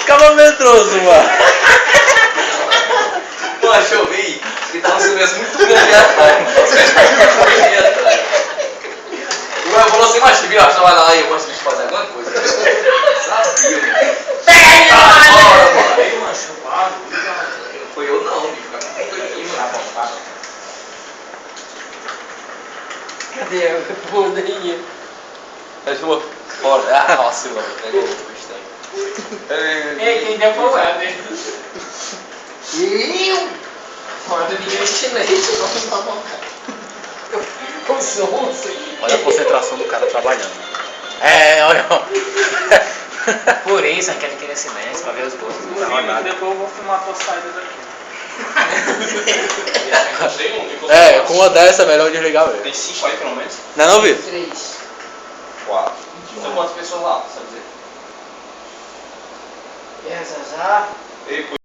Ficava medroso, mano. Pô, achou bem que tava sendo mesmo muito grande atrás. O meu falou assim, mas viu, você vai lá e eu gosto de fazer alguma coisa. Sabia, mano. Pega mano. aí, macho. Foi eu não, bicho. Foi aqui, mano. Cadê a poderia? Mas uma fora. Ah, vacilou. Pegou o bastante. Ei, quem deu foi o Helder. Eu? Fora do ninguém estilete, vamos lá, Olha a concentração do cara trabalhando. É, olha. Por isso, aquele queria silêncio pra ver os gostos. Depois eu vou filmar a tua saída daqui. É, com uma dessa é melhor desligar mesmo. Tem 5 aí, pelo menos? Não é não, Vitor? 3. 4. São quantas pessoas lá, sabe dizer? E essa já? Ei,